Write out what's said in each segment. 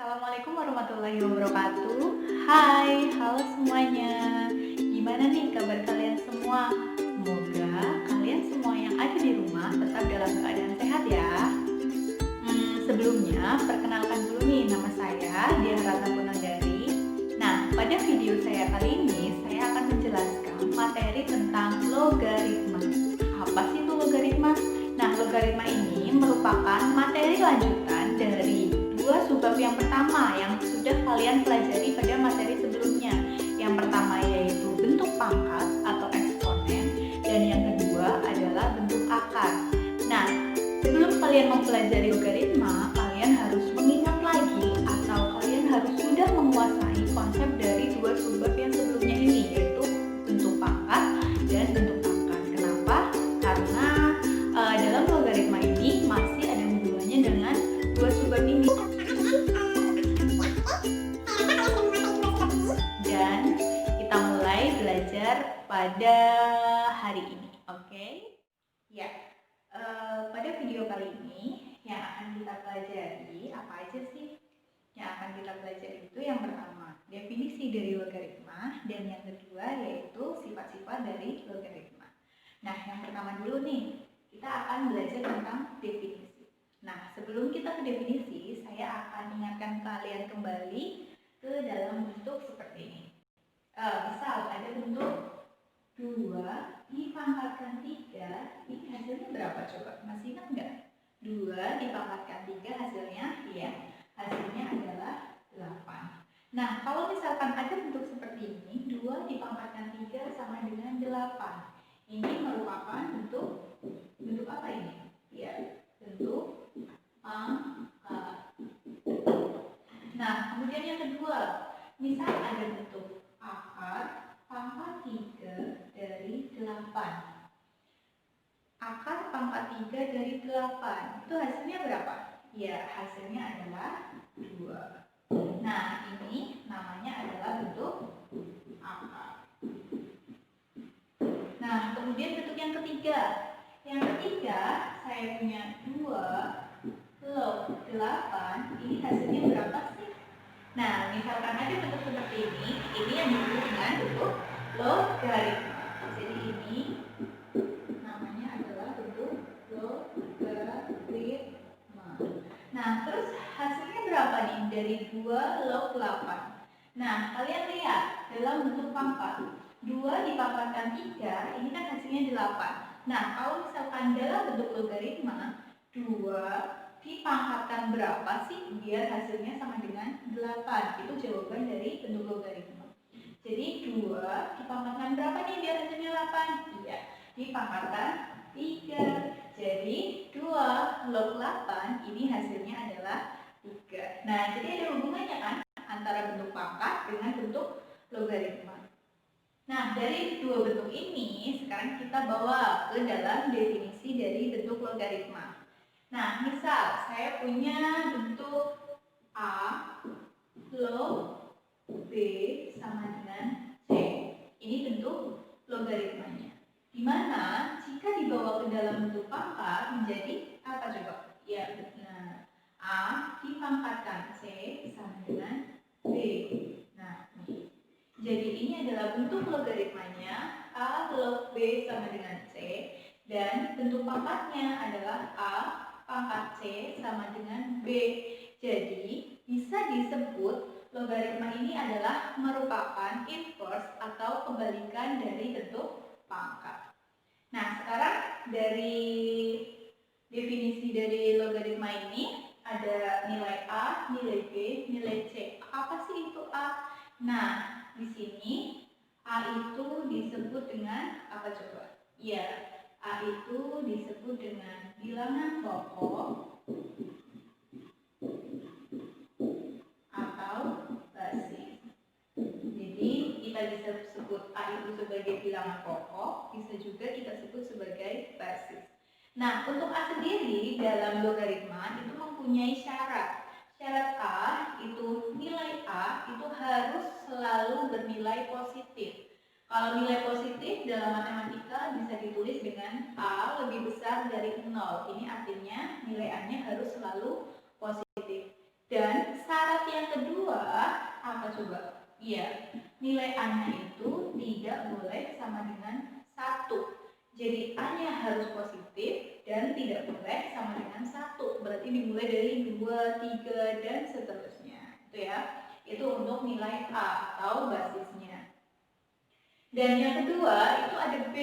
Assalamualaikum warahmatullahi wabarakatuh. Hai, halo semuanya. Gimana nih kabar kalian semua? Semoga kalian semua yang ada di rumah tetap dalam keadaan sehat ya. Sebelumnya, perkenalkan dulu nih nama saya Diah Ratna Punandari. Nah, pada video saya kali ini, saya akan menjelaskan materi tentang logaritma. Apa sih itu logaritma? Nah, logaritma ini merupakan materi lanjutan dari dua subbab yang pertama yang sudah kalian pelajari pada materi sebelumnya. Yang pertama yaitu bentuk pangkat atau eksponen, dan yang kedua adalah bentuk akar. Nah, sebelum kalian mempelajari logaritma, kalian harus mengingat lagi atau kalian harus sudah menguasai konsep dari dua subbab yang sebelumnya ini, yaitu bentuk pangkat dan bentuk akar. Kenapa? Karena dalam logaritma ini masih ada hubungannya dengan dua subbab ini. Dan kita mulai belajar pada hari ini, oke? Ya, pada video kali ini yang akan kita pelajari apa aja sih? Yang akan kita pelajari itu yang pertama, definisi dari logaritma, dan yang kedua yaitu sifat-sifat dari logaritma. Nah, yang pertama dulu nih, kita akan belajar tentang definisi. Nah, sebelum kita ke definisi, saya akan ingatkan kalian kembali ke dalam bentuk seperti ini. Misal ada bentuk 2 dipangkatkan 3, ini hasilnya berapa coba? Masih ingat nggak? 2 dipangkatkan 3 hasilnya? Iya, hasilnya adalah 8. Nah, kalau misalkan ada bentuk seperti ini, 2 dipangkatkan 3 sama dengan 8. Ini merupakan bentuk apa ini? Ya, bentuk pangkat. Nah, kemudian yang kedua, misal ada bentuk akar pangkat 3 dari 8. Akar pangkat 3 dari 8, itu hasilnya berapa? Ya, hasilnya adalah 2. Nah, ini namanya adalah bentuk akar. Nah, kemudian bentuk yang ketiga. Yang ketiga, saya punya 2 log 8, ini hasilnya berapa sih? Nah, misalkan ada bentuk seperti ini yang disebut dengan bentuk logaritma. Jadi ini namanya adalah bentuk logaritma. Nah, terus hasilnya berapa nih dari 2 log 8? Nah, kalian lihat dalam bentuk pangkat. 2 dipangkatkan 3, ini kan hasilnya 8. Nah, kalau misalkan dalam bentuk logaritma, 2 dipangkatkan berapa sih biar hasilnya sama dengan 8? Itu jawaban dari bentuk logaritma. Jadi 2 dipangkatkan berapa nih biar hasilnya 8? Iya, dipangkatkan 3. Jadi 2 log 8 ini hasilnya adalah 3. Nah, jadi ada hubungannya kan antara bentuk pangkat dengan bentuk logaritma. Nah, dari dua bentuk ini sekarang kita bawa ke dalam definisi dari bentuk logaritma. Nah, misal saya punya bentuk A log B sama dengan C. Ini bentuk logaritmanya. Dimana jika dibawa ke dalam bentuk pangkat menjadi apa coba? Ya, benar. A dipangkatkan C sama dengan B. Nah, ini. Jadi ini adalah bentuk logaritmanya A log B sama dengan C, dan bentuk pangkatnya adalah A pangkat C sama dengan B. Jadi bisa disebut logaritma ini adalah merupakan inverse atau kebalikan dari bentuk pangkat. Nah, sekarang dari definisi dari logaritma ini ada nilai A, nilai B, nilai C. Apa sih itu A? Nah, di sini A itu disebut dengan apa coba? Ya, A itu disebut dengan bilangan pokok atau basis. Jadi kita bisa sebut A itu sebagai bilangan pokok, bisa juga kita sebut sebagai basis. Nah, untuk A sendiri dalam logaritma itu mempunyai syarat. Syarat A itu nilai A itu harus selalu bernilai positif. Kalau nilai positif dalam matematika bisa ditulis dengan A lebih besar dari 0. Ini artinya nilai A-nya harus selalu positif. Dan syarat yang kedua apa coba? Iya, nilai A-nya itu tidak boleh sama dengan 1. Jadi A-nya harus positif dan tidak boleh sama dengan 1. Berarti dimulai dari 2, 3, dan seterusnya. Itu ya. Itu untuk nilai A atau basisnya. Dan yang kedua itu ada B.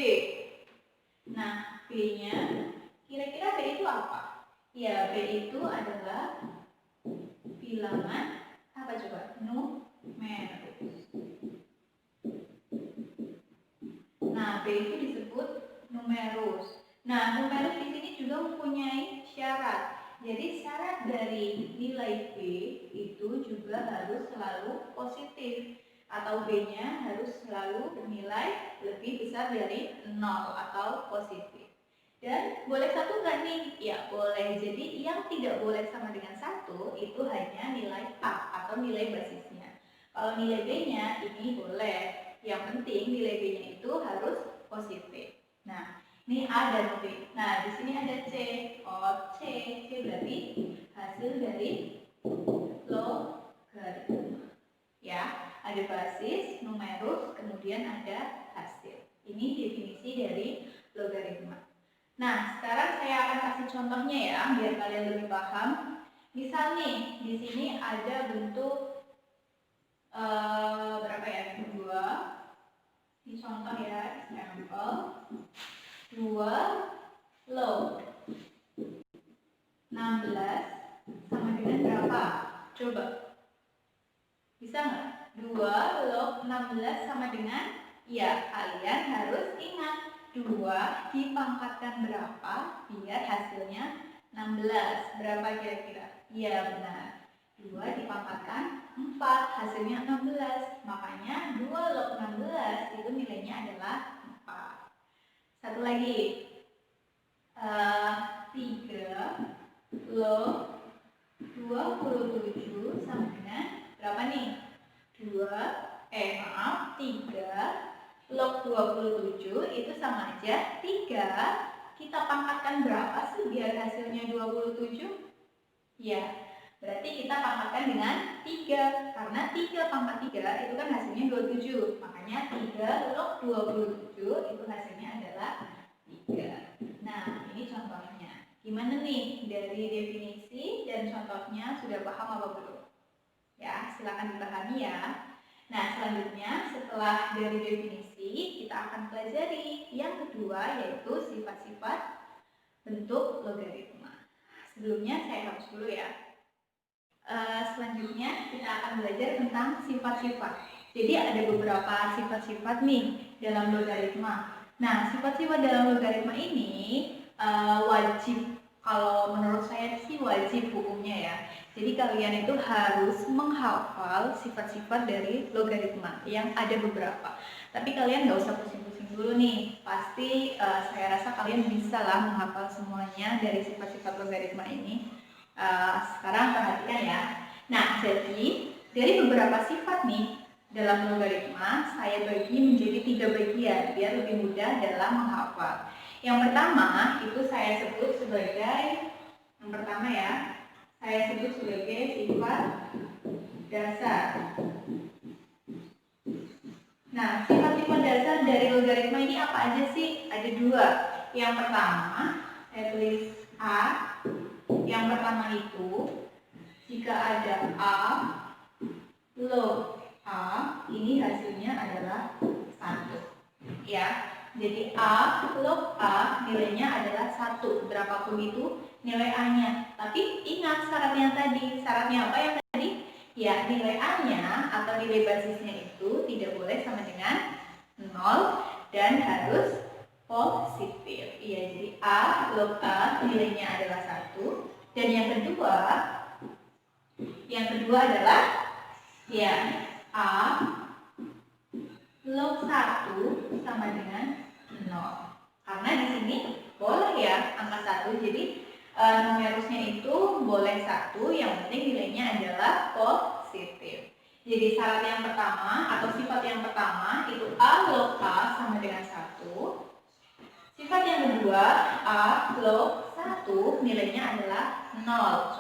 Nah, B-nya kira-kira B itu apa? Ya, B itu adalah bilangan apa coba? Numerus. Nah, B itu disebut numerus. Nah, numerus di sini juga mempunyai syarat. Jadi syarat dari nilai B itu juga harus selalu positif atau B-nya harus selalu bernilai lebih besar dari 0 atau positif. Dan boleh 1 nggak nih? Ya boleh. Jadi yang tidak boleh sama dengan 1 itu hanya nilai A atau nilai basisnya. Kalau nilai B-nya ini boleh. Yang penting nilai B-nya itu harus positif. Nah, ini A dan B. Nah, di sini ada C. Oh, C. C berarti hasil dari logaritma. Ya, ada basis, numerus, kemudian ada hasil. Ini definisi dari logaritma. Nah, sekarang saya akan kasih contohnya ya, biar kalian lebih paham. Misal nih, di sini ada bentuk berapa ya? 2. Ini contoh ya, sampel 2 log 16 sama dengan berapa? Coba. Bisa nggak? 2 log 16 sama dengan? Ya, kalian harus ingat 2 dipangkatkan berapa biar hasilnya 16. Berapa kira-kira? Ya, benar. 2 dipangkatkan 4, hasilnya 16. Makanya 2 log 16 itu nilainya adalah 4. Satu lagi. 3 log 27 sama dengan berapa nih? 3 log 27 itu sama aja 3. Kita pangkatkan berapa sih biar hasilnya 27? Ya, berarti kita pangkatkan dengan 3. Karena 3 pangkat 3 itu kan hasilnya 27. Makanya 3 log 27 itu hasilnya adalah 3. Nah, ini contohnya. Gimana nih dari definisi dan contohnya sudah paham apa belum? Ya, silakan dipahami ya. Nah, selanjutnya setelah dari definisi kita akan pelajari yang kedua yaitu sifat-sifat bentuk logaritma. Sebelumnya saya hapus dulu ya. Selanjutnya kita akan belajar tentang sifat-sifat. Jadi ada beberapa sifat-sifat nih dalam logaritma. Nah, sifat-sifat dalam logaritma ini wajib, kalau menurut saya sih wajib hukumnya ya. Jadi kalian itu harus menghafal sifat-sifat dari logaritma yang ada beberapa. Tapi kalian nggak usah pusing-pusing dulu nih. Pasti saya rasa kalian bisa lah menghafal semuanya dari sifat-sifat logaritma ini. Sekarang perhatikan ya. Nah, jadi dari beberapa sifat nih dalam logaritma saya bagi menjadi 3 bagian biar lebih mudah dalam menghafal. Yang pertama itu saya sebut sebagai sifat dasar. Nah, sifat-sifat dasar dari logaritma ini apa aja sih? Ada 2. Yang pertama, saya tulis A. Yang pertama itu jika ada A log A, ini hasilnya adalah 1. Ya. Jadi A log A nilainya adalah 1. Berapapun itu nilai A-nya. Tapi ingat syaratnya tadi. Syaratnya apa yang tadi? Ya, nilai A-nya atau nilai basisnya itu tidak boleh sama dengan 0 dan harus positif. Iya, jadi A log A nilainya adalah 1. Dan yang kedua adalah ya A log 1 sama dengan 0. Karena di sini boleh ya angka 1. Jadi numerusnya itu boleh 1, yang penting nilainya adalah positif. Jadi syarat yang pertama atau sifat yang pertama itu A log A sama dengan 1. Sifat yang kedua A log 1 nilainya adalah 0.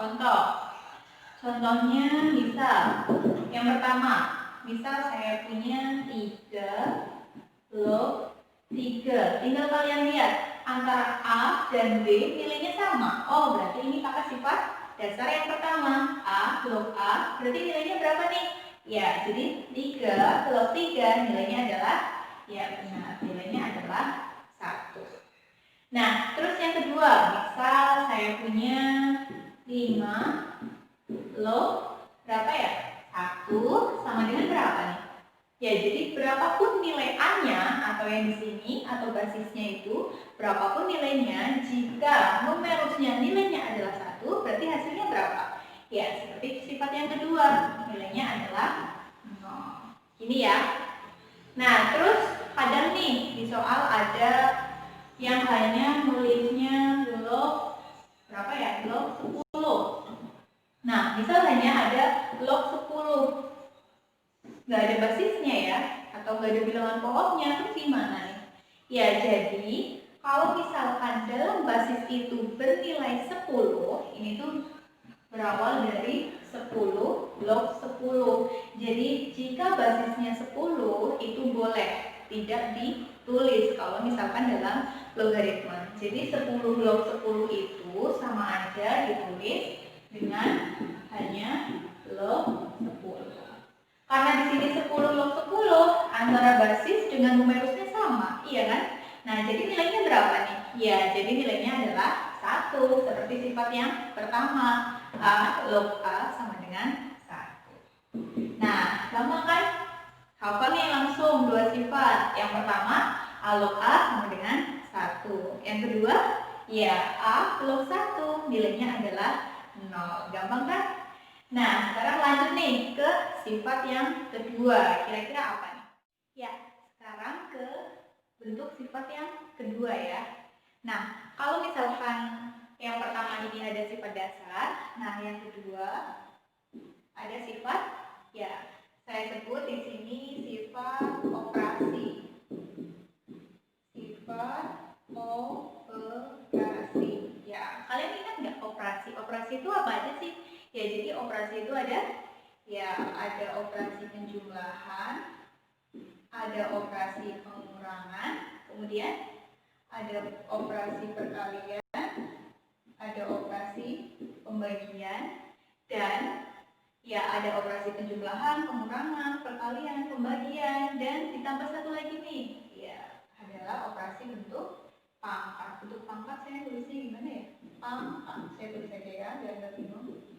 Contohnya misal, yang pertama, misal saya punya 3 log 3. Tinggal kalian lihat, antara A dan B nilainya sama. Oh, berarti ini pakai sifat dasar yang pertama. A log A, berarti nilainya berapa nih? Ya, jadi 3 log 3 nilainya adalah, ya benar, nilainya adalah 1. Nah, terus yang kedua, misal saya punya 5 log berapa ya? 1 sama dengan berapa nih? Ya, jadi berapapun nilai A-nya atau yang di sini atau basisnya itu, berapapun nilainya, jika numerusnya nilainya adalah 1, berarti hasilnya berapa? Ya, seperti sifat yang kedua, nilainya adalah 0. Ini ya. Nah, terus kadang nih di soal ada yang hanya nulisnya log berapa ya? Log 10. Nah, misal hanya ada log 10, nggak ada basisnya ya, atau nggak ada bilangan pokoknya, terus gimana nih? Ya, jadi kalau misalkan dalam basis itu bernilai 10, ini tuh berawal dari 10 log 10. Jadi jika basisnya 10 itu boleh tidak ditulis kalau misalkan dalam logaritma. Jadi 10 log 10 itu sama aja ditulis dengan hanya log 10. Karena di sini 10 log 10 antara basis dengan numerusnya sama, iya kan? Nah, jadi nilainya berapa nih? Ya, jadi nilainya adalah 1, seperti sifat yang pertama. A log A sama dengan 1. Nah, gampang kan? Hafal nih langsung dua sifat. Yang pertama, A log A sama dengan 1. Yang kedua, ya A log 1, nilainya adalah 0. Gampang kan? Nah, sekarang lanjut nih ke sifat yang kedua. Kira-kira apa nih? Ya, sekarang ke bentuk sifat yang kedua ya. Nah, kalau misalkan yang pertama ini ada sifat dasar, nah yang kedua ada sifat, ya saya sebut di sini sifat operasi. Sifat operasi. Ya, kalian ingat nggak operasi? Operasi itu apa aja sih? Ya, jadi operasi itu ada operasi penjumlahan, ada operasi pengurangan, kemudian ada operasi perkalian, ada operasi pembagian, dan ya ada operasi penjumlahan, pengurangan, perkalian, pembagian, dan ditambah satu lagi nih, ya adalah operasi bentuk pangkat. Bentuk pangkat saya tulisnya gimana ya? Pangkat. Saya tulis aja ya, biar nggak bingung.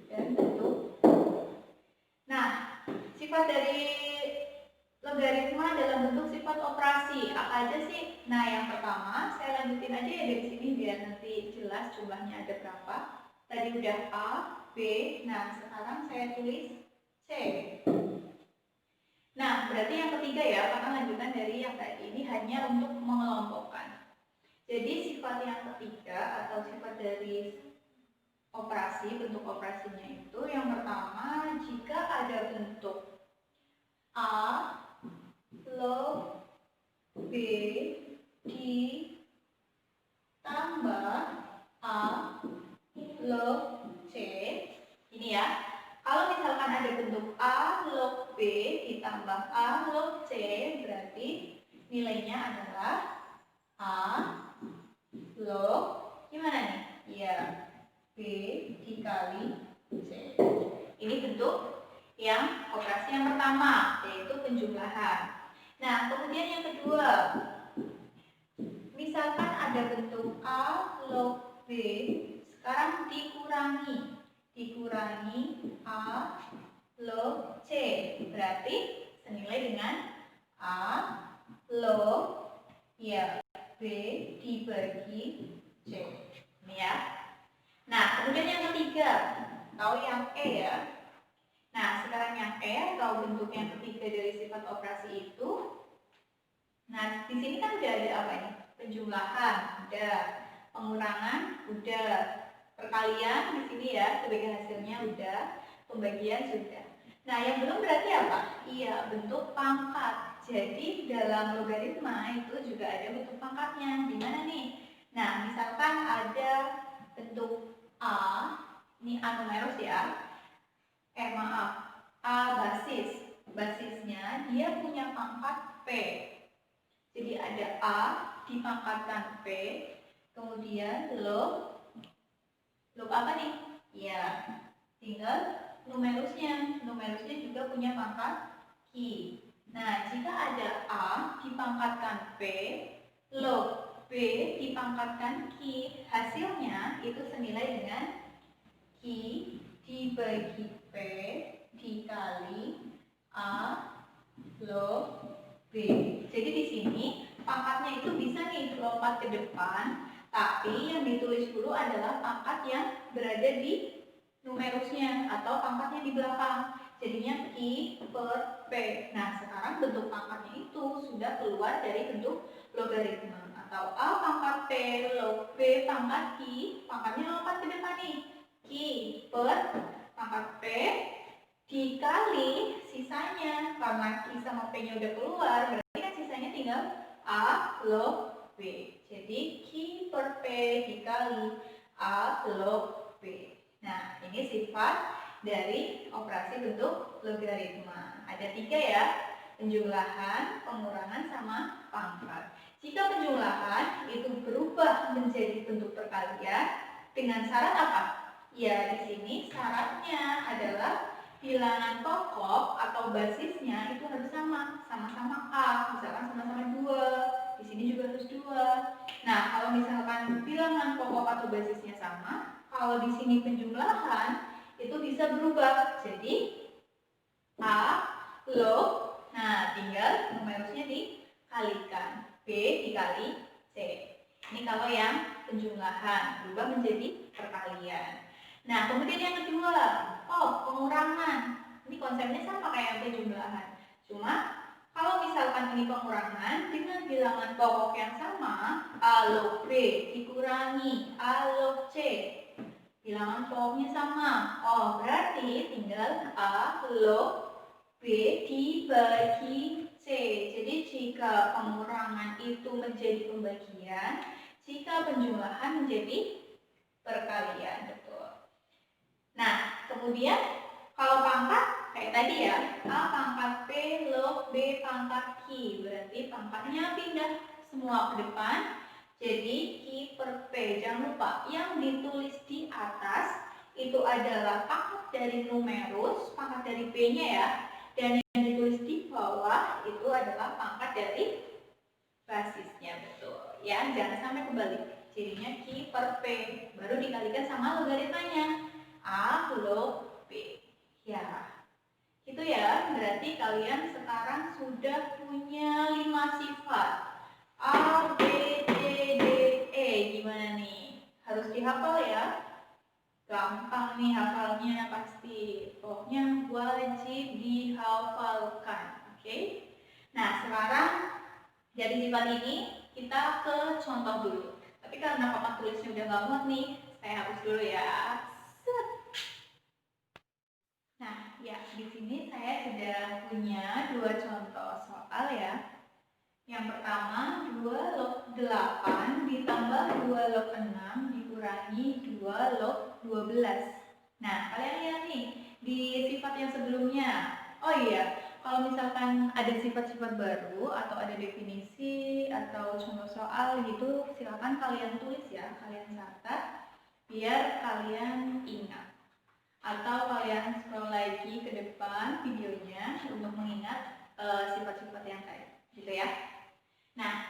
Dan bentuk. Nah, sifat dari logaritma dalam bentuk sifat operasi apa aja sih? Nah, yang pertama saya lanjutin aja ya dari sini biar nanti jelas jumlahnya ada berapa. Tadi udah A, B. Nah, sekarang saya tulis C. Nah, berarti yang ketiga ya, karena lanjutan dari yang tadi ini hanya untuk mengelompokkan. Jadi sifat yang ketiga atau sifat dari operasi, bentuk operasinya itu yang pertama, jika ada bentuk A log B ditambah A log C, ini ya. Kalau misalkan ada bentuk A log B ditambah A log C, berarti nilainya adalah A log gimana nih? Ya, B dikali C. Ini bentuk yang operasi yang pertama, yaitu penjumlahan. Nah, kemudian yang kedua, misalkan ada bentuk A log B, sekarang dikurangi A log C, berarti senilai dengan A log ya B dibagi C. Ini ya. Nah, kemudian yang ketiga, tahu yang E ya. Nah, sekarang yang E atau bentuk yang ketiga dari sifat operasi itu. Nah, di sini kan udah ada apa nih? Penjumlahan, udah. Pengurangan, udah. Perkalian di sini ya, sebagai hasilnya udah. Pembagian sudah. Nah, yang belum berarti apa? Iya, bentuk pangkat. Jadi, dalam logaritma itu juga ada bentuk pangkatnya. Gimana nih? Nah, misalkan ada bentuk A, ini A numeros ya. A basis. Basisnya dia punya pangkat P. Jadi ada A dipangkatkan P, kemudian log apa nih? Ya, tinggal numerusnya. Numerusnya juga punya pangkat Q. Nah, jika ada A dipangkatkan P, log P dipangkatkan Q, hasilnya itu senilai dengan Q dibagi P dikali A log B. Jadi di sini pangkatnya itu bisa nih lompat ke depan, tapi yang ditulis dulu adalah pangkat yang berada di numerusnya atau pangkatnya di belakang. Jadinya Q per P. Nah, sekarang bentuk pangkatnya itu sudah keluar dari bentuk logaritma atau A pangkat P log B pangkat Q, pangkatnya lompat ke depan nih. Q per pangkat P dikali sisanya, karena Q sama P nya udah keluar, berarti kan sisanya tinggal A log B. Jadi Q per P dikali A log B. Nah, ini sifat dari operasi bentuk logaritma. Ada 3 ya, penjumlahan, pengurangan, sama pangkat. Jika penjumlahan itu berubah menjadi bentuk perkalian dengan syarat apa? Ya, di sini syaratnya adalah bilangan pokok atau basisnya itu harus sama-sama A, misalkan sama-sama 2, di sini juga harus 2. Nah, kalau misalkan bilangan pokok atau basisnya sama, kalau di sini penjumlahan itu bisa berubah. Jadi A log, nah tinggal numerusnya dikalikan, B dikali C. Ini kalau yang penjumlahan berubah menjadi perkalian. Nah, kemudian yang kedua, pengurangan. Ini konsepnya sama kayak yang penjumlahan. Cuma kalau misalkan ini pengurangan dengan bilangan pokok yang sama, A log B dikurangi A log C. Bilangan pokoknya sama. Berarti tinggal A log B dibagi C. Jadi jika pengurangan itu menjadi pembagian, jika penjumlahan menjadi perkalian. Betul. Nah, kemudian kalau pangkat kayak tadi ya, A pangkat P log B pangkat Q. Berarti pangkatnya pindah semua ke depan. Jadi Q per P. Jangan lupa yang ditulis di atas itu adalah pangkat dari numerus, pangkat dari P-nya ya. Dan yang ditulis di bawah itu adalah pangkat dari basisnya. Betul. Ya, jangan sampai kebalik. Jadinya Q per P. Baru dikalikan sama logaritmanya. A log B. Ya, itu ya. Berarti kalian sekarang sudah punya 5 sifat. A, B, C, D, E. Gimana nih? Harus dihafal ya. Gampang nih hafalnya pasti. Pokoknya wajib dihafalkan. Oke? Nah, sekarang dari sifat ini kita ke contoh dulu. Tapi karena papan tulisnya udah nggak muat nih, saya hapus dulu ya. Nah, ya di sini saya sudah punya 2 contoh soal ya. Yang pertama 2 log 8 ditambah 2 log 6 dikurangi 2 log 12. Nah, kalian lihat nih di sifat yang sebelumnya. Oh iya, kalau misalkan ada sifat-sifat baru atau ada definisi atau contoh soal gitu, silakan kalian tulis ya, kalian catat biar kalian ingat. Atau kalian scroll lagi ke depan videonya untuk mengingat sifat-sifat yang tadi, gitu ya. Nah,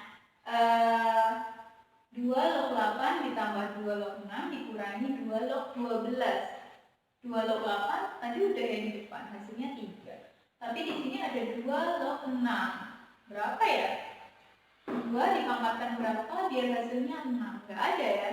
2 log 8 ditambah 2 log 6 dikurangi 2 log 12. 2 log 8 tadi udah ya di depan, hasilnya 3. Tapi di sini ada 2 log 6. Berapa ya? 2 dipangkatkan berapa biar hasilnya 6? Enggak ada ya.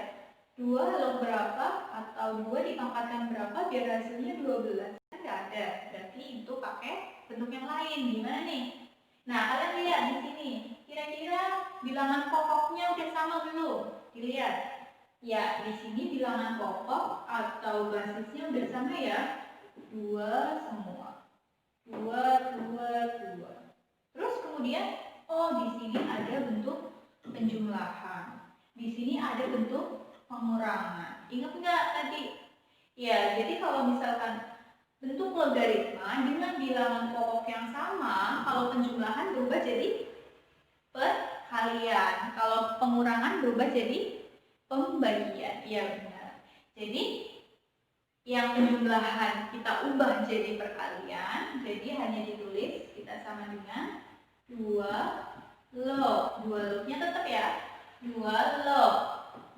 2 log berapa atau 2 dipangkatkan berapa biar hasilnya 12? Kan enggak ada. Berarti itu pakai bentuk yang lain. Gimana nih? Nah, kalian lihat di sini. Kira-kira bilangan pokoknya udah sama belum? Dilihat. Ya, di sini bilangan pokok atau basisnya udah sama ya. 2 semua. 2, 2, 2. Terus kemudian, di sini ada bentuk penjumlahan. Di sini ada bentuk pengurangan. Ingat nggak tadi? Ya, jadi kalau misalkan bentuk logaritma dengan bilangan pokok yang sama, kalau penjumlahan berubah jadi perkalian, kalau pengurangan berubah jadi pembagian. Iya benar. Jadi yang penjumlahan kita ubah jadi perkalian, jadi hanya ditulis kita sama dengan 2 log. 2 lognya tetap ya, 2 log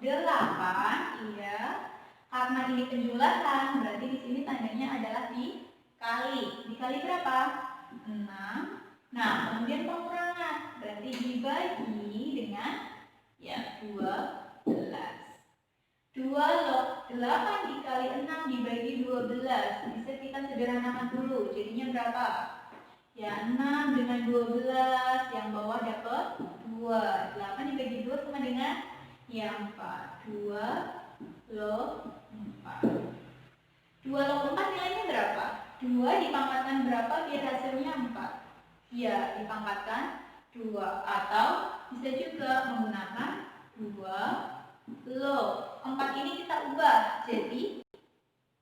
8, iya. Karena ini penjumlahan, berarti di sini tandanya adalah dikali. Dikali berapa? 6. Nah, kemudian pengurangan, berarti dibagi dengan ya 12. 2 log 8 dikali 6 dibagi 12. Bisa kita sederhanakan dulu. Jadinya berapa? Ya 6 dengan 12, yang bawah dapat 2. 8 dibagi 2 sama dengan ya 4. 2 log 4. 2 log 4 nilainya berapa? 2 dipangkatkan berapa biar hasilnya 4? Ya, dipangkatkan 2. Atau bisa juga menggunakan 2 log 4 ini kita ubah jadi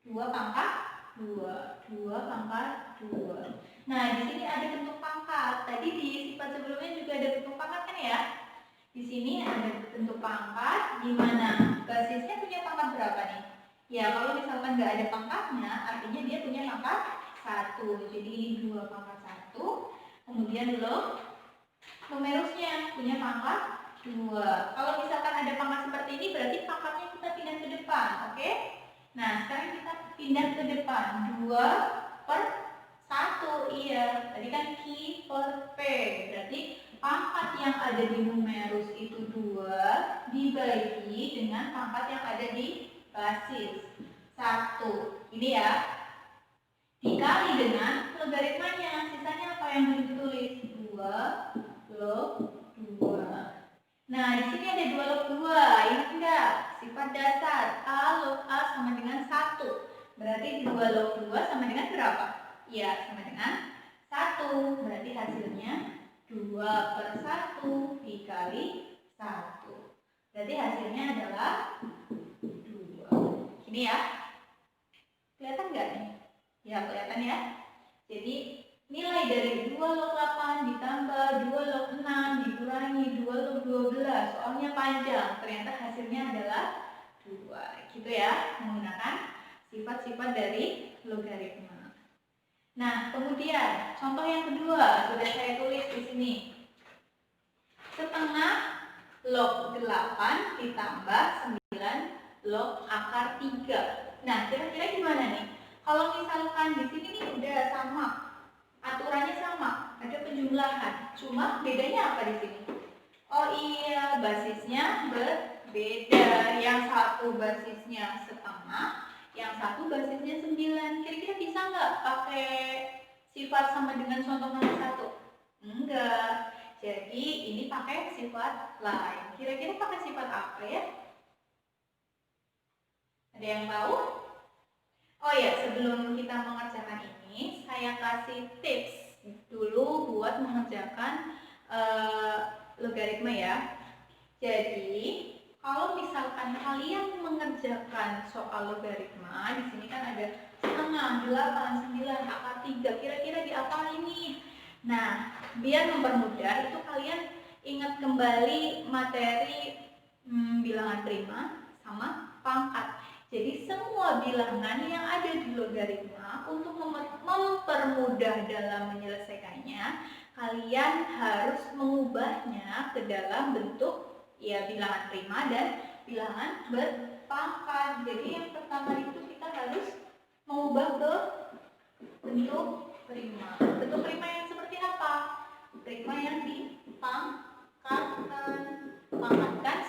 2 pangkat 2. 2 pangkat 2. Nah, di sini ada bentuk pangkat. Tadi di sifat sebelumnya juga ada bentuk pangkat kan ya? Di sini ada bentuk pangkat di mana basisnya punya pangkat berapa nih? Ya, kalau misalkan nggak ada pangkatnya, artinya dia punya pangkat 1. Jadi ini 2 pangkat 1. Kemudian log numerusnya punya pangkat 2. Kalau misalkan ada pangkat seperti ini, berarti pangkatnya kita pindah ke depan, oke? Nah, sekarang kita pindah ke depan. 2 per 1, iya. Tadi kan Q per P. Berarti pangkat yang ada di numerus itu 2 dibagi dengan pangkat yang ada di basis 1. Ini ya. Dikali dengan logaritmanya. Sisanya apa yang harus ditulis? 2 log 2. Nah, di sini ada 2 log 2. Ingat enggak? Sifat dasar A log A sama dengan 1. Berarti 2 log 2 sama dengan berapa? Ya, sama dengan 1. Berarti hasilnya 2 per 1 dikali 1. Berarti hasilnya adalah 2. Ini ya. Kelihatan nggak nih? Ya, kelihatan ya. Jadi nilai dari 2 log 8 ditambah 2 log 6 dikurangi 2 log 12. Soalnya panjang, ternyata hasilnya adalah 2. Gitu ya, menggunakan sifat-sifat dari logaritma. Nah, kemudian contoh yang kedua sudah saya tulis di sini. Setengah log 8 ditambah 9 log akar 3. Nah, kira-kira gimana nih? Kalau misalkan di sini nih udah sama, aturannya sama, ada penjumlahan. Cuma bedanya apa di sini? Oh iya, basisnya berbeda. Yang satu basisnya setengah, yang satu basisnya 9. Kira-kira bisa nggak pakai sifat sama dengan contoh nomor 1? Enggak. Jadi ini pakai sifat lain. Kira-kira pakai sifat apa ya? Ada yang tahu? Oh ya, sebelum kita mengerjakan ini, saya kasih tips dulu buat mengerjakan logaritma ya. Jadi, kalau misalkan kalian mengerjakan soal logaritma, di sini kan ada setengah, 8, 9, akar 3, kira-kira di apa ini? Nah, biar mempermudah, itu kalian ingat kembali materi bilangan prima sama pangkat. Jadi semua bilangan yang ada di logaritma untuk mempermudah dalam menyelesaikannya, kalian harus mengubahnya ke dalam bentuk ya bilangan prima dan bilangan berpangkat. Jadi yang pertama itu kita harus mengubah ke bentuk prima. Bentuk prima yang seperti apa? Prima yang dipangkatkan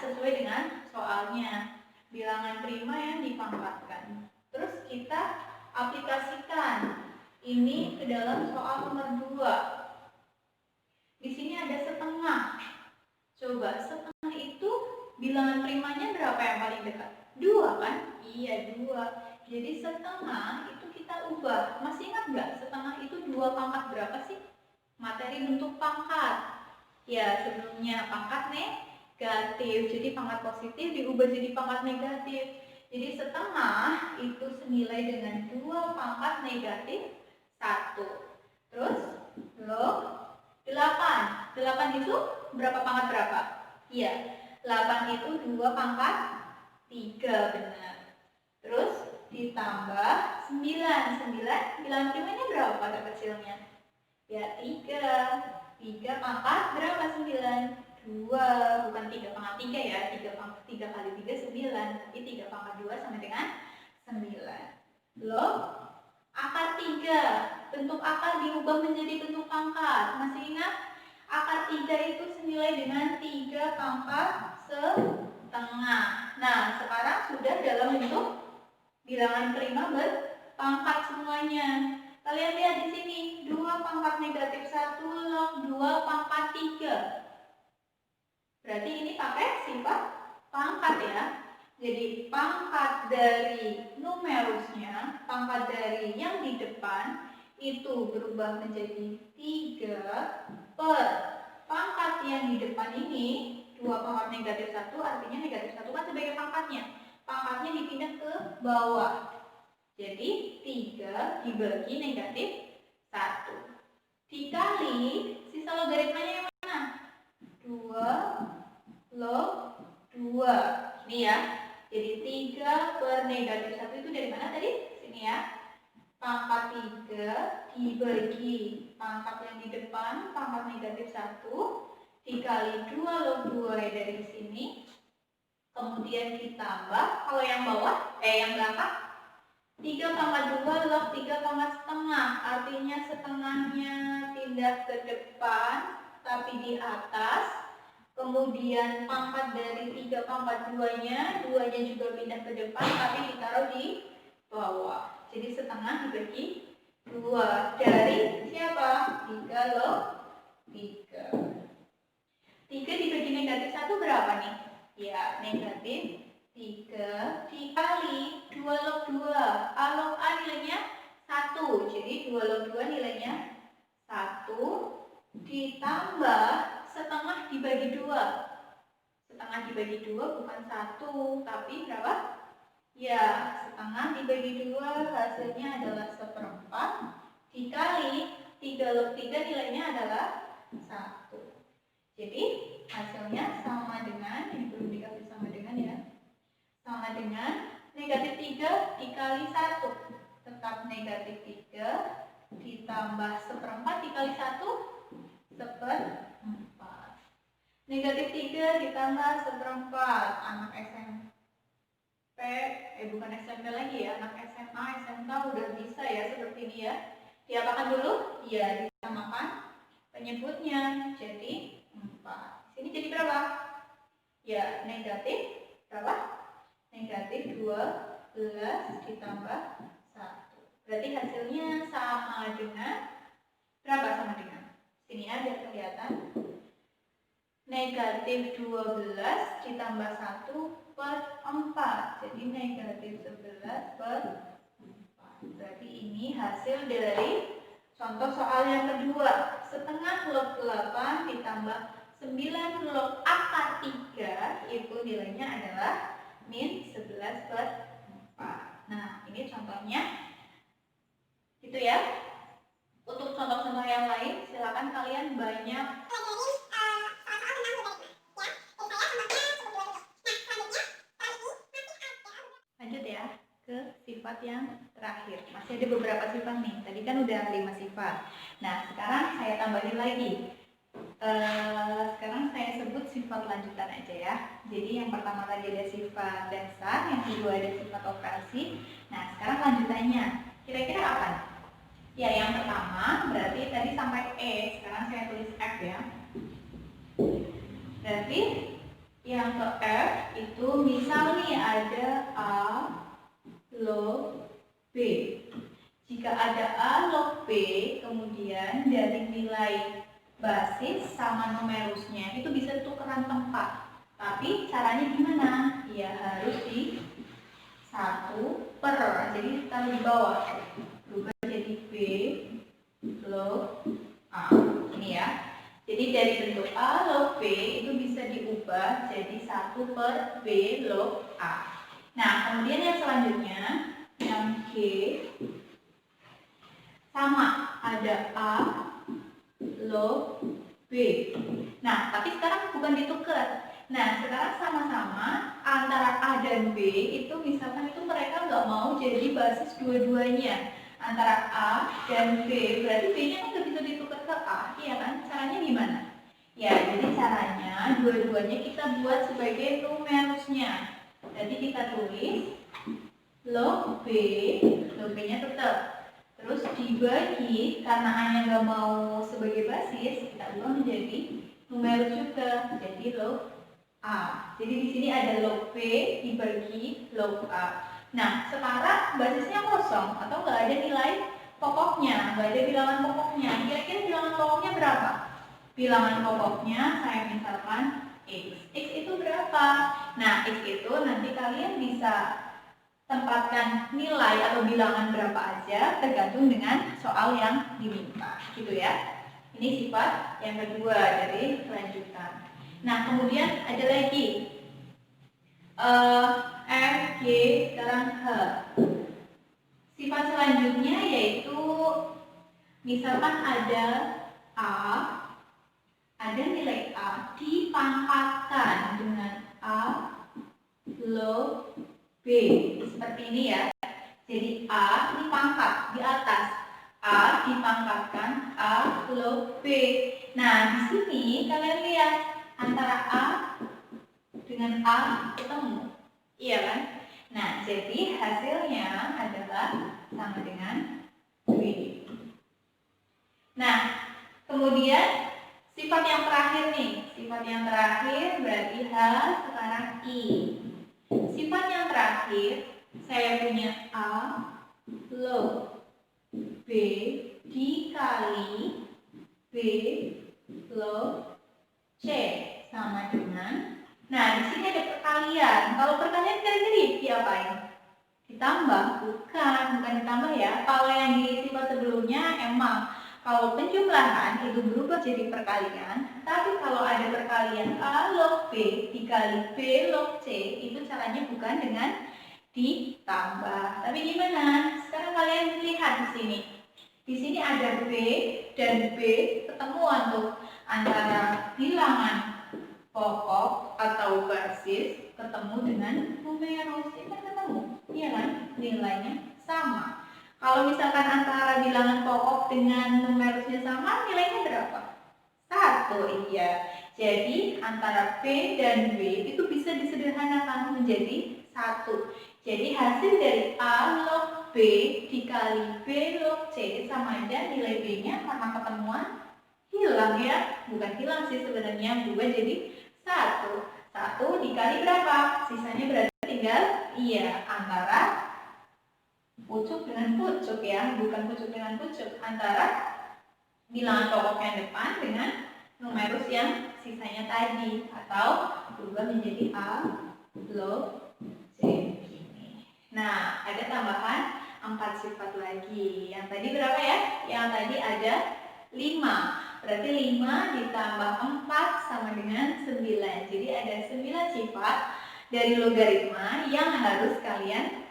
sesuai dengan soalnya. Bilangan prima yang dipangkatkan. Terus kita aplikasikan ini ke dalam soal nomor 2. Di sini ada setengah. Coba setengah itu bilangan primanya berapa yang paling dekat? 2 kan? Iya 2. Jadi setengah itu kita ubah. Masih ingat nggak setengah itu 2 pangkat berapa sih? Materi bentuk pangkat. Ya sebelumnya pangkat negatif, jadi pangkat positif diubah jadi pangkat negatif. Jadi setengah itu senilai dengan 2 pangkat negatif 1. Terus log 8. 8 itu berapa pangkat berapa? Iya, 8 itu 2 pangkat 3, benar. Terus ditambah 9. 9 bilang primanya berapa pada kecilnya? Ya 3. 3 pangkat berapa 9? 2, bukan 3 pangkat 3 ya. 3 kali 3 9, tapi 3 pangkat 2 sama dengan 9. Log akar 3. Bentuk akar diubah menjadi bentuk pangkat. Masih ingat? Akar 3 itu senilai dengan 3 pangkat setengah. Nah, sekarang sudah dalam bentuk bilangan prima berpangkat semuanya. Kalian lihat di sini, 2 pangkat negatif 1 log 2 pangkat 3. Berarti ini pakai sifat pangkat ya. Jadi pangkat dari numerusnya, pangkat dari yang di depan itu berubah menjadi 3 per pangkat yang di depan ini, 2 pangkat negatif 1, artinya negatif 1 kan sebagai pangkatnya. Pangkatnya dipindah ke bawah. Jadi 3 dibagi negatif 1. Dikali sisa logaritmanya yang mana? 2 log 2. Ini ya. Jadi 3 per negatif 1 itu dari mana tadi? Sini ya. Pangkat 3 dibagi pangkat yang di depan, pangkat negatif 1, dikali 2 log 2 dari sini. Kemudian ditambah, kalau yang bawah, yang belakang, 3 pangkat 2 log 3 pangkat setengah. Artinya setengahnya pindah ke depan, tapi di atas. Kemudian pangkat dari 3 pangkat 2-nya, 2-nya juga pindah ke depan, tapi ditaruh di bawah. Jadi setengah dibagi 2. Dari siapa? 3 log 3. 3 dibagi negatif 1 berapa nih? Ya, negatif 3 dikali 2 log 2. A log A nilainya 1. Jadi 2 log 2 nilainya 1 ditambah setengah dibagi 2. Setengah dibagi 2 bukan 1, tapi berapa? Ya, setengah dibagi 2 hasilnya adalah 1/4 dikali 3 log 3 nilainya adalah 1. Jadi hasilnya sama dengan, ini belum dikasih sama dengan ya, sama dengan negatif 3 dikali 1. Tetap negatif 3 ditambah 1/4 dikali 1, 1/4. Negatif 3 ditambah 1/4. Anak SMP, bukan SMP lagi ya, anak SMA, SMK udah bisa ya seperti ini ya. Diapakan dulu? Ya, disamakan penyebutnya. Jadi 4. Sini jadi berapa? Ya, negatif berapa? Negatif 12 ditambah 1. Berarti hasilnya sama dengan berapa? Sama dengan sini ya, biar kelihatan. Negatif 12 ditambah 1/4. Jadi negatif 11/4. Berarti ini hasil dari contoh soal yang kedua. Setengah log 8 ditambah 9 log akar 3 itu nilainya adalah min 11/4. Nah, ini contohnya. Gitu ya. Untuk contoh-contoh yang lain, silakan kalian banyak lanjut ya ke sifat yang terakhir. Masih ada beberapa sifat nih. Tadi kan udah 5 sifat. Nah, sekarang saya tambahin lagi. Sekarang saya sebut sifat lanjutan aja ya. Jadi yang pertama tadi ada sifat dasar, yang kedua ada sifat operasi. Nah, sekarang lanjutannya. Kira-kira apa? Ya, yang pertama berarti tadi sampai E. Sekarang saya tulis F ya. Berarti yang ke F itu misal nih ada A log B. Jika ada A log B, kemudian dari nilai basis sama numerusnya itu bisa tukeran tempat. Tapi caranya gimana? Ya harus di 1 per. Jadi taruh di bawah. Berubah jadi B log A. Ini ya. Jadi dari bentuk A log B itu bisa diubah jadi 1 per B log A. Nah, kemudian yang selanjutnya, yang G, sama, ada A, log B. Nah, tapi sekarang bukan ditukar. Nah, sekarang sama-sama antara A dan B itu misalkan itu mereka nggak mau jadi basis dua-duanya. Antara A dan B, berarti B-nya kan nggak bisa ditukar ke A, iya kan? Caranya gimana? Ya, jadi caranya dua-duanya kita buat sebagai numerusnya. Jadi kita tulis log B-nya tetap. Terus dibagi, karena A-nya nggak mau sebagai basis, kita ubah menjadi numerus juga, jadi log A. Jadi di sini ada log B dibagi log A. Nah, sekarang basisnya kosong atau nggak ada nilai pokoknya, nggak ada bilangan pokoknya. Kira-kira bilangan pokoknya berapa? Bilangan pokoknya saya misalkan X. X itu berapa? Nah, X itu nanti kalian bisa tempatkan nilai atau bilangan berapa aja tergantung dengan soal yang diminta, gitu ya. Ini sifat yang kedua dari kelanjutan. Nah, kemudian ada lagi F, G, sekarang H. Sifat selanjutnya yaitu misalkan ada A, ada nilai A dipangkatkan dengan A log B, seperti ini ya. Jadi A ini pangkat di atas, A dipangkatkan A log B. Nah, di sini kalian lihat antara A dengan A ketemu, iya kan? Nah, jadi hasilnya adalah sama dengan B. Nah, kemudian sifat yang terakhir nih, sifat yang terakhir berarti H, sekarang I. Sifat yang terakhir, saya punya A log B dikali B log C sama dengan. Nah, di sini ada perkalian. Kalau perkalian kira-kira diapain? Ditambah? Bukan ditambah ya. Kalau yang di sifat sebelumnya emang kalau penjumlahan itu berubah jadi perkalian, tapi kalau ada perkalian A log B dikali B log C, itu caranya bukan dengan ditambah. Tapi gimana? Sekarang kalian lihat di sini. Di sini ada B dan B ketemuan tuh antara bilangan pokok atau basis ketemu dengan numerus. Ini kan ketemu, iya kan? Nilainya sama. Kalau misalkan antara bilangan pokok dengan numerusnya sama, nilainya berapa? 1, iya. Jadi antara P dan B itu bisa disederhanakan menjadi 1. Jadi hasil dari A log B dikali B log C sama aja nilai B-nya karena ketemuan hilang ya. Bukan hilang sih sebenarnya, berubah jadi 1. 1 dikali berapa? Sisanya berarti tinggal iya antara pucuk dengan pucuk ya, bukan pucuk dengan pucuk, antara bilangan pokok yang depan dengan numerus yang sisanya tadi, atau berubah menjadi A log C ini. Nah, ada tambahan 4 sifat lagi. Yang tadi berapa ya? Yang tadi ada 5. Berarti 5 ditambah 4 sama dengan 9. Jadi ada 9 sifat dari logaritma yang harus kalian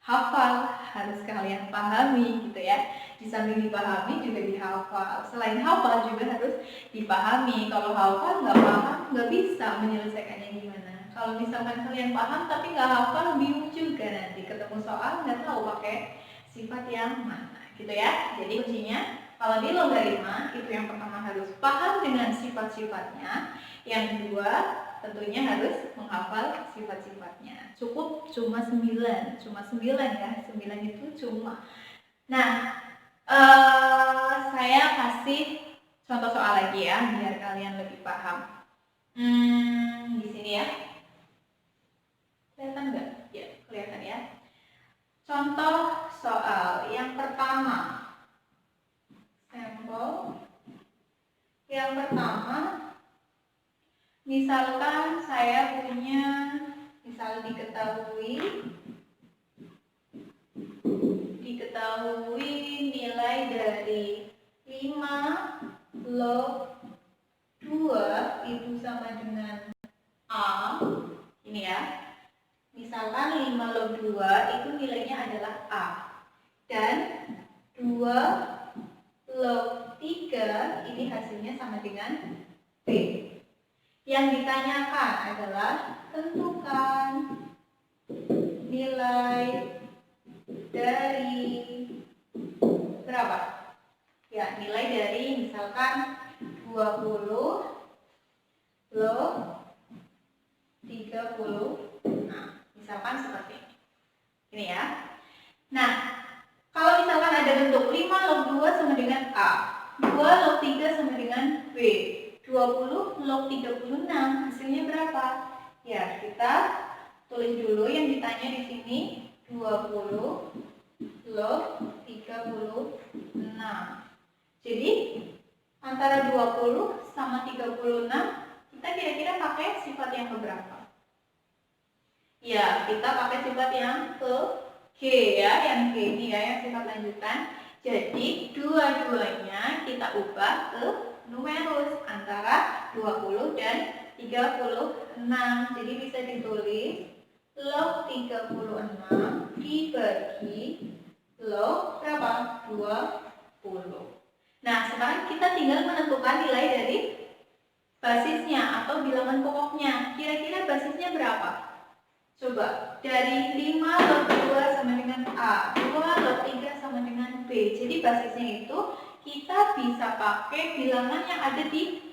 hafal, harus kalian pahami gitu ya. Di samping dipahami juga dihafal. Selain hafal juga harus dipahami. Kalau hafal nggak paham nggak bisa menyelesaikannya gimana. Kalau misalkan kalian paham tapi nggak hafal bingung juga nanti ketemu soal nggak tahu pakai sifat yang mana gitu ya. Jadi kuncinya kalau di logaritma itu yang pertama harus paham dengan sifat-sifatnya. Yang kedua tentunya harus menghafal sifat-sifatnya. Cukup cuma 9 ya, 9 itu cuma. Nah, saya kasih contoh soal lagi ya, biar kalian lebih paham. Di sini ya, kelihatan nggak? Ya, kelihatan ya. Contoh soal yang pertama, sampel yang pertama. Misalkan saya punya, misal diketahui nilai dari 5 log 2 itu sama dengan A, ini ya. Misalkan 5 log 2 itu nilainya adalah A. Dan 2 log 3 ini hasilnya sama dengan B. Yang ditanyakan adalah tentukan nilai dari berapa? Ya, nilai dari misalkan 20 log 30. Nah, misalkan seperti ini. Ini ya. Nah, kalau misalkan ada bentuk 5 log 2 sama dengan A, 2 log 3 sama dengan B, 20 log 36, hasilnya berapa? Ya, kita tulis dulu yang ditanya di sini, 20 log 36. Jadi, antara 20 sama 36, kita kira-kira pakai sifat yang keberapa? Ya, kita pakai sifat yang ke G ya, yang G ini ya, yang sifat lanjutan. Jadi dua-duanya kita ubah ke numerus antara 20 dan 36. Jadi bisa ditulis log 36 dibagi log berapa? 20. Nah, sekarang kita tinggal menentukan nilai dari basisnya atau bilangan pokoknya. Kira-kira basisnya berapa? Coba, dari 5 log 2 sama dengan A, 2 log 3 sama dengan B. Jadi basisnya itu kita bisa pakai bilangan yang ada di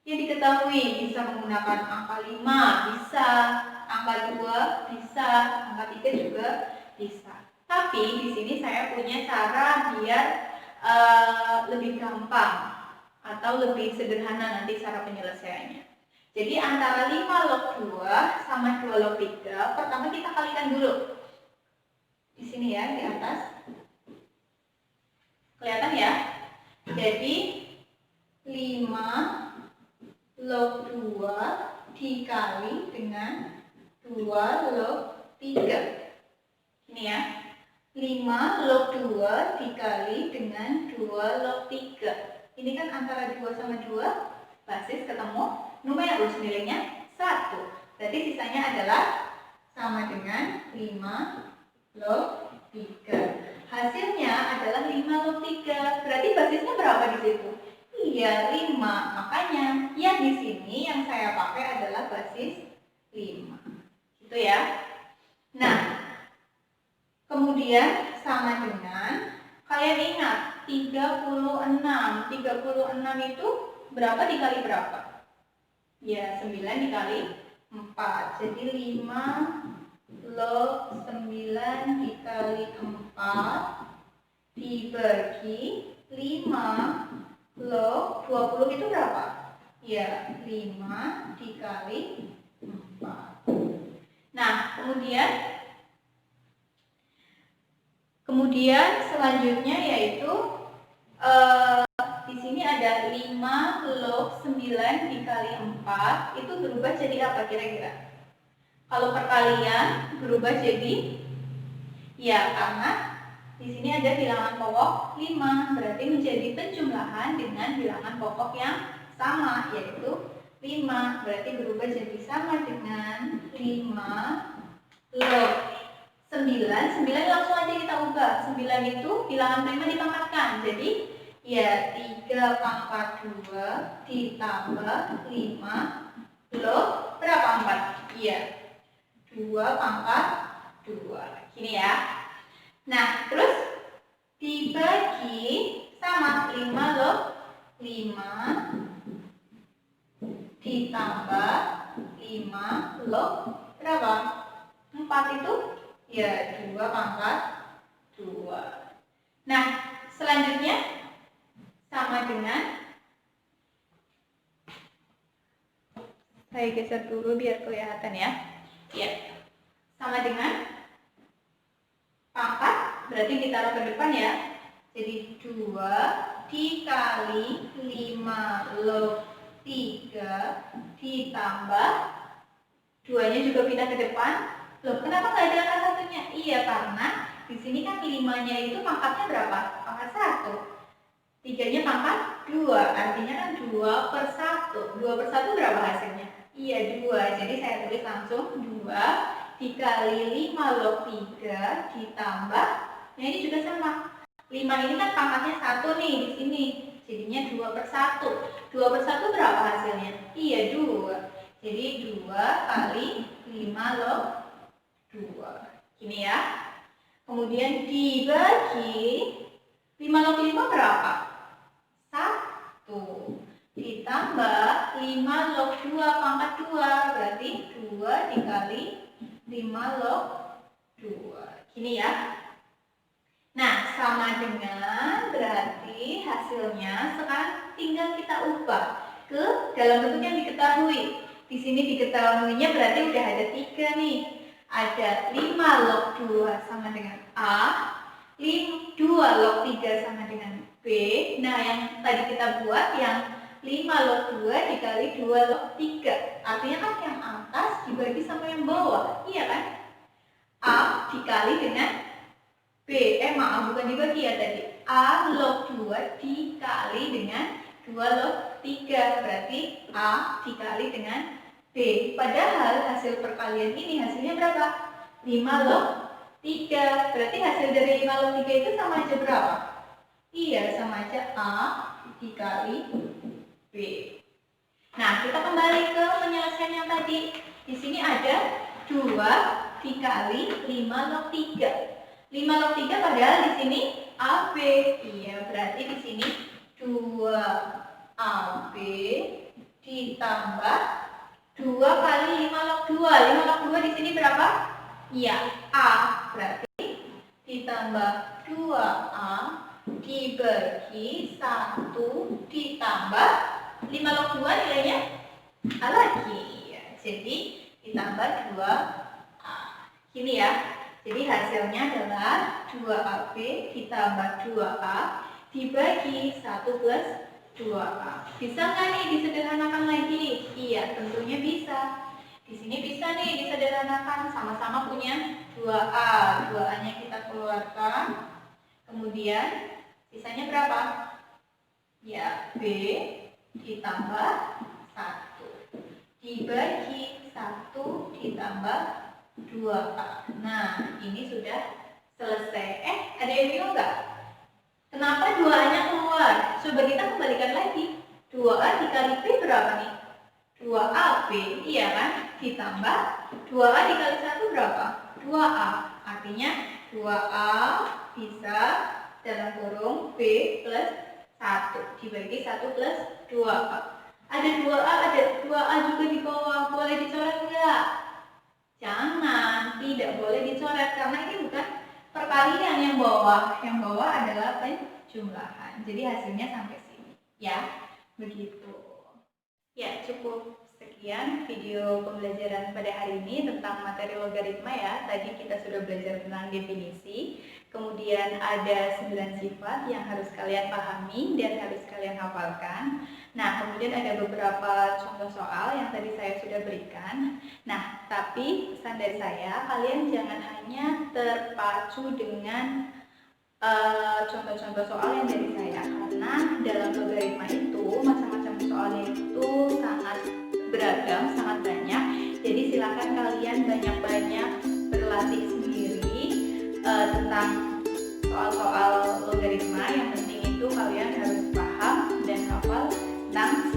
yang diketahui. Bisa menggunakan angka 5, bisa, angka 2, bisa, angka 3 juga bisa. Tapi di sini saya punya cara biar lebih gampang atau lebih sederhana nanti cara penyelesaiannya. Jadi antara 5 log 2 sama 2 log 3, pertama kita kalikan dulu. Di sini ya, di atas. Kelihatan ya? Jadi 5 log 2 dikali dengan 2 log 3. Ini ya. 5 log 2 dikali dengan 2 log 3. Ini kan antara 2 sama 2, basis ketemu. Numerus nilainya 1. Berarti sisanya adalah sama dengan 5 log 3. Hasilnya adalah 5 log 3. Berarti basisnya berapa di situ? Iya, 5. Makanya yang di sini yang saya pakai adalah basis 5. Gitu ya. Nah, kemudian sama dengan, kalian ingat 36. 36 itu berapa dikali berapa? Ya, 9 dikali 4. Jadi 5 log 9 dikali 4 dibagi 5 log 20 itu berapa? Ya, 5 dikali 4. Nah, kemudian selanjutnya yaitu di sini ada 5 log 9 dikali 4, itu berubah jadi apa kira-kira? Kalau perkalian berubah jadi, ya karena di sini ada bilangan pokok 5, berarti menjadi penjumlahan dengan bilangan pokok yang sama, yaitu 5, berarti berubah jadi sama dengan 5 log 9 langsung aja kita ubah, 9 itu bilangan prima dipangkatkan, jadi ya 3 pangkat 2 ditambah 5 log berapa 4? Iya, 2 pangkat 2. Gini ya. Nah, terus dibagi sama 5 log 5 ditambah 5 log berapa? 4 itu ya 2 pangkat 2. Nah, selanjutnya sama dengan, saya geser dulu biar kelihatan ya. Ya, sama dengan pangkat, berarti ditaruh ke depan ya. Jadi 2 dikali 5 log 3 ditambah 2-nya juga pindah ke depan. Loh, kenapa nggak ada angka satunya? Iya, karena di sini kan 5-nya itu pangkatnya berapa? Pangkat 1. 3-nya pangkat 2, artinya kan 2 per 1. 2 per 1 berapa hasilnya? Iya, 2. Jadi saya tulis langsung 2 dikali 5 log 3 ditambah, nah ini juga sama. 5 ini kan pangkatnya 1 nih di sini. Jadinya 2/1. 2/1 berapa hasilnya? Iya, 2. Jadi 2 kali 5 log 2. Gini ya. Kemudian dibagi 5 log 5 berapa? 1. Ditambah 5 log 2 pangkat 2. Berarti 2 dikali 5 log 2. Gini ya. Nah, sama dengan berarti hasilnya sekarang tinggal kita ubah ke dalam bentuk yang diketahui. Di sini diketahuinya berarti udah ada 3 nih. Ada 5 log 2 sama dengan A, 2 log 3 sama dengan B. Nah, yang tadi kita buat yang 5 log 2 dikali 2 log 3. Artinya kan yang atas dibagi sama yang bawah. Iya kan? A dikali dengan B, maaf bukan dibagi ya tadi. A log 2 dikali dengan 2 log 3. Berarti A dikali dengan B. Padahal hasil perkalian ini hasilnya berapa? 5 log 3. Berarti hasil dari 5 log 3 itu sama aja berapa? Iya, sama aja A dikali B. Nah, kita kembali ke penyelesaian yang tadi. Di sini ada 2 dikali 5 log 3. 5 log 3 padahal di sini AB. Iya, berarti di sini 2AB ditambah 2 kali 5 log 2. 5 log 2 di sini berapa? Iya, A. Berarti ditambah 2A dibagi 1 ditambah 5 log 2 nilainya A lagi. Ya, jadi ditambah 2A. Gini ya. Jadi hasilnya adalah 2AB ditambah 2A dibagi 1 plus 2A. Bisa nggak nih disederhanakan lagi? Iya, tentunya bisa. Di sini bisa nih disederhanakan, sama-sama punya 2A. 2A-nya kita keluarkan. Kemudian sisanya berapa? Ya, B ditambah 1 dibagi 1 ditambah 2A. Nah, ini sudah selesai. Ada yang bingung nggak? Kenapa 2A-nya keluar? Coba kita kembalikan lagi. 2A dikali B berapa nih? 2AB, iya kan? Ditambah 2A dikali 1 berapa? 2A. Artinya 2A bisa dalam kurung B plus 1 dibagi 1 plus 2A. Ada 2A, ada 2A juga di bawah. Boleh dicoret enggak? Jangan, tidak boleh dicoret karena ini bukan perkalian yang bawah. Yang bawah adalah penjumlahan. Jadi hasilnya sampai sini. Ya, begitu. Ya, cukup sekian video pembelajaran pada hari ini tentang materi logaritma ya. Tadi kita sudah belajar tentang definisi. Kemudian ada 9 sifat yang harus kalian pahami dan harus kalian hafalkan. Nah, kemudian ada beberapa contoh soal yang tadi saya sudah berikan. Nah, tapi pesan dari saya, kalian jangan hanya terpacu dengan contoh-contoh soal yang dari saya. Karena dalam logaritma itu, macam-macam soalnya itu sangat beragam, sangat banyak. Jadi silakan kalian banyak-banyak berlatih sendiri tentang soal-soal logaritma. Yang penting itu kalian harus paham dan hafal tentang